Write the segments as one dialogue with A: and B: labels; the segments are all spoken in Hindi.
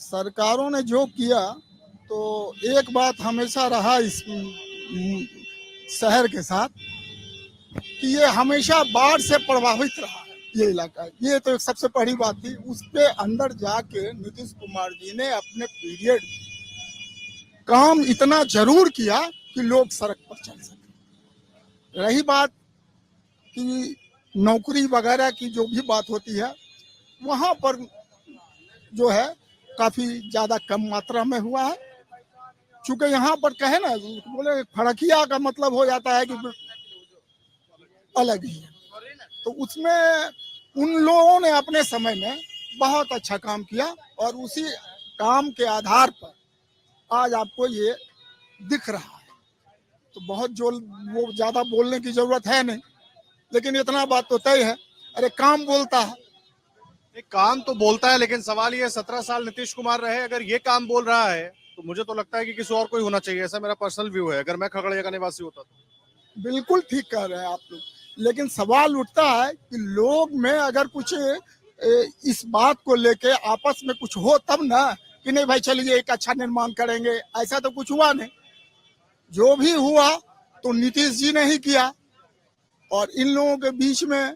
A: सरकारों ने जो किया तो एक बात हमेशा रहा इस शहर के साथ कि ये हमेशा बाढ़ से प्रभावित रहा है ये इलाका। ये तो एक सबसे पहली बात थी। उसके अंदर जाके नीतीश कुमार जी ने अपने पीरियड में काम इतना जरूर किया कि लोग सड़क पर चल सके। रही बात कि नौकरी वगैरह की जो भी बात होती है, वहां पर जो है काफी ज्यादा कम मात्रा में हुआ है। चूंकि यहाँ पर कहे ना, बोले फड़किया का मतलब हो जाता है कि अलग ही है। तो उसमें उन लोगों ने अपने समय में बहुत अच्छा काम किया और उसी काम के आधार पर आज आपको ये दिख रहा है। तो बहुत जो वो ज्यादा बोलने की जरूरत है नहीं, लेकिन इतना बात तो तय है, अरे काम बोलता है।
B: एक काम तो बोलता है, लेकिन सवाल ये 17 साल नीतीश कुमार रहे, अगर ये काम बोल रहा है तो मुझे तो लगता है कि किसी और कोई होना चाहिए। ऐसा मेरा पर्सनल व्यू है, अगर मैं खगड़िया का निवासी होता तो।
A: बिल्कुल ठीक कह रहे हैं आप लोग, लेकिन सवाल उठता है कि लोग में अगर कुछ इस बात को लेके आपस में कुछ हो तब ना, कि नहीं भाई चलिए एक अच्छा निर्माण करेंगे। ऐसा तो कुछ हुआ नहीं। जो भी हुआ तो नीतीश जी ने ही किया। और इन लोगों के बीच में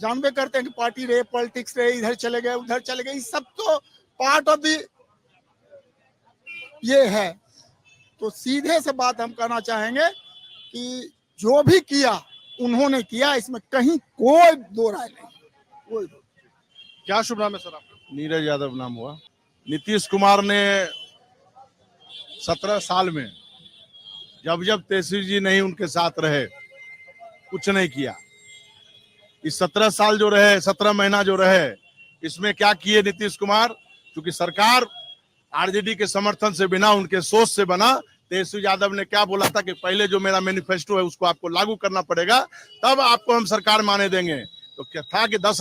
A: जानबे करते हैं कि पार्टी रहे, पॉलिटिक्स रहे, इधर चले गए उधर चले गए, सब तो पार्ट ऑफ द ये है। तो सीधे से बात हम कहना चाहेंगे कि जो भी किया उन्होंने किया, इसमें कहीं कोई दो राय नहीं।
B: क्या शुभ नाम है सर आपका?
C: नीरज यादव नाम हुआ। नीतीश कुमार ने 17 साल में जब जब तेजस्वी जी नहीं उनके साथ रहे, कुछ नहीं किया। इस 17 साल जो रहे, 17 महीना जो रहे, इसमें क्या किए नीतीश कुमार? क्योंकि सरकार आरजेडी के समर्थन से बिना, उनके सोच से बना। तेजस्वी यादव ने क्या बोला था कि पहले जो मेरा मैनिफेस्टो है उसको आपको लागू करना पड़ेगा, तब आपको हम सरकार माने देंगे। तो क्या था कि 10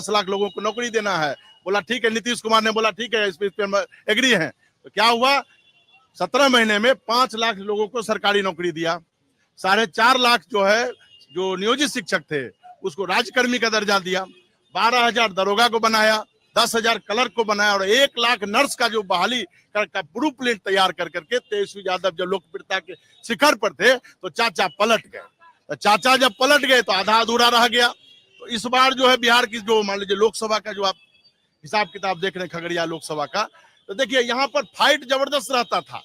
C: लाख लोगों को नौकरी देना है। बोला ठीक है, नीतीश कुमार ने बोला ठीक है, इस पे हम एग्री हैं। तो क्या हुआ? 17 महीने में 5 लाख लोगों को सरकारी नौकरी दिया। 4.5 लाख जो है, जो नियोजित शिक्षक थे, उसको राज्यकर्मी का दर्जा दिया। 12,000 दरोगा को बनाया, 10,000 क्लर्क को बनाया और 1 लाख नर्स का जो बहाली का ब्लू प्रिंट तैयार कर करके तेजस्वी यादव जब लोकप्रियता के शिखर पर थे तो चाचा पलट गए। तो चाचा जब पलट गए तो आधा अधूरा रह गया। तो इस बार जो है बिहार की जो मान लीजिए लोकसभा का जो आप हिसाब किताब देख रहे हैं, खगड़िया लोकसभा का, तो देखिए यहाँ पर फाइट जबरदस्त रहता था।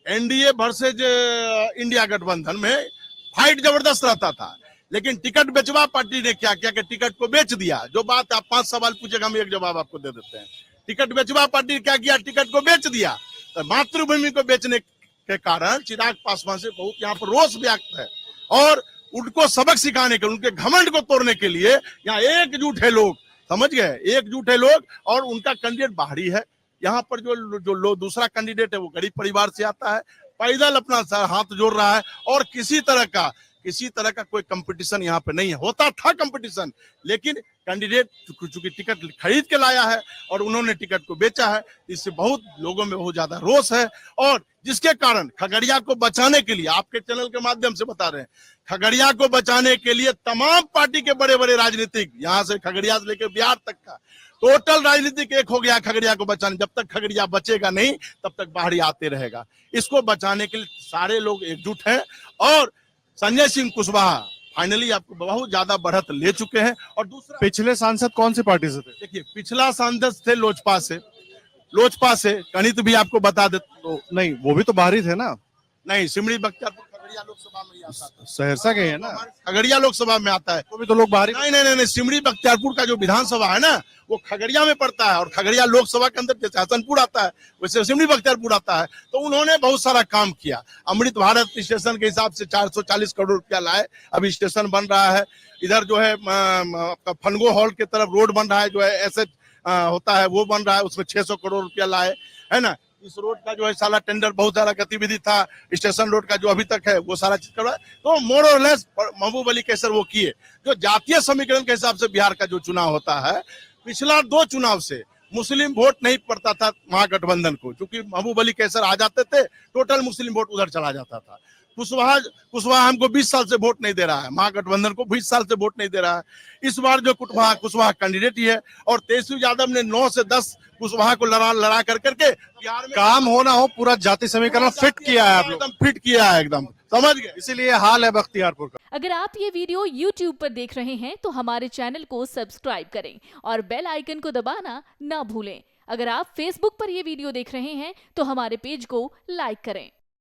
C: एनडीए वर्सेज इंडिया गठबंधन में फाइट जबरदस्त रहता था। लेकिन टिकट बेचवा पार्टी ने क्या किया कि टिकट को बेच दिया। जो बात आप 5 सवाल पूछेगा, हम एक जवाब आपको दे देते हैं। टिकट बेचवा पार्टी ने क्या किया? टिकट को बेच दिया। तो मातृभूमि को बेचने के कारण चिराग पासवान से बहुत यहाँ पर रोष व्यक्त है और उनको सबक सिखाने के, उनके घमंड को तोड़ने के लिए यहाँ एकजुट है लोग। समझ गए? एकजुट है लोग और उनका कैंडिडेट बाहरी है। यहाँ पर जो दूसरा कैंडिडेट है वो गरीब परिवार से आता है, पैदल अपना हाथ जोड़ रहा है और किसी तरह का कोई कंपटीशन यहाँ पे नहीं है। होता था कंपटीशन, लेकिन कैंडिडेट चूंकि टिकट खरीद के लाया है और उन्होंने टिकट को बेचा है, इससे बहुत लोगों में बहुत ज्यादा रोष है। और जिसके कारण खगड़िया को बचाने के लिए, आपके चैनल के माध्यम से बता रहे हैं, खगड़िया को बचाने के लिए तमाम पार्टी के बड़े बड़े राजनीतिक, यहाँ से खगड़िया से लेकर बिहार तक का टोटल राजनीतिक एक हो गया खगड़िया को बचाने। जब तक खगड़िया बचेगा नहीं, तब तक बाहरी आते रहेगा। इसको बचाने के लिए सारे लोग एकजुट हैं और संजय सिंह कुशवाहा फाइनली आपको बहुत ज्यादा बढ़त ले चुके हैं। और दूसरा,
B: पिछले सांसद कौन सी पार्टी से थे?
C: देखिए पिछला सांसद थे लोजपा से कनित भी आपको बता दे तो।
B: नहीं, वो भी तो बाहरी थे ना।
C: नहीं, सिमरी बख्तियारपुर खगड़िया लोकसभा में ही आता था।
B: सहरसा के है ना,
C: खगड़िया लोकसभा में आता है।
B: वो भी तो लोग बाहरी।
C: नहीं, सिमरी बख्तियारपुर का जो विधानसभा है ना, वो खगड़िया में पड़ता है और खगड़िया लोकसभा के अंदर जैसे हसनपुर आता है वैसे सिमरी बख्तियारपुर आता है। तो उन्होंने बहुत सारा काम किया। अमृत भारत स्टेशन के हिसाब से 440 करोड़ रुपया लाए, अभी स्टेशन बन रहा है। इधर जो है फनगो हॉल की तरफ रोड बन रहा है, जो है ऐसे होता है वो बन रहा है, उसमें 600 करोड़ रुपया लाए, है ना। इस रोड का जो है सारा टेंडर, बहुत सारा गतिविधि था। स्टेशन रोड का जो अभी तक है वो सारा चीज करवा। तो मोर और लेस महबूब अली कैसर वो किए। जो जातीय समीकरण के हिसाब से बिहार का जो चुनाव होता है, पिछला 2 चुनाव से मुस्लिम वोट नहीं पड़ता था महागठबंधन को, क्योंकि महबूब अली कैसर आ जाते थे, टोटल मुस्लिम वोट उधर चला जाता था। कुशवाहा हमको 20 साल से वोट नहीं दे रहा है, महागठबंधन को 20 साल से वोट नहीं दे रहा है। इस बार जो कुशवाहा कैंडिडेट ही है, और तेजस्वी यादव ने 9 से 10 कुशवाहा को लड़ा करके बिहार में
B: काम हो ना हो पूरा जाति समीकरण फिट किया है आप लोग,
C: एकदम फिट किया है, एकदम समझ गए।
B: इसीलिए हाल है बख्तियारपुर का।
D: अगर आप ये वीडियो YouTube पर देख रहे हैं तो हमारे चैनल को सब्सक्राइब करें और बेल आइकन को दबाना ना भूलें। अगर आप Facebook पर ये वीडियो देख रहे हैं तो हमारे पेज को लाइक करें।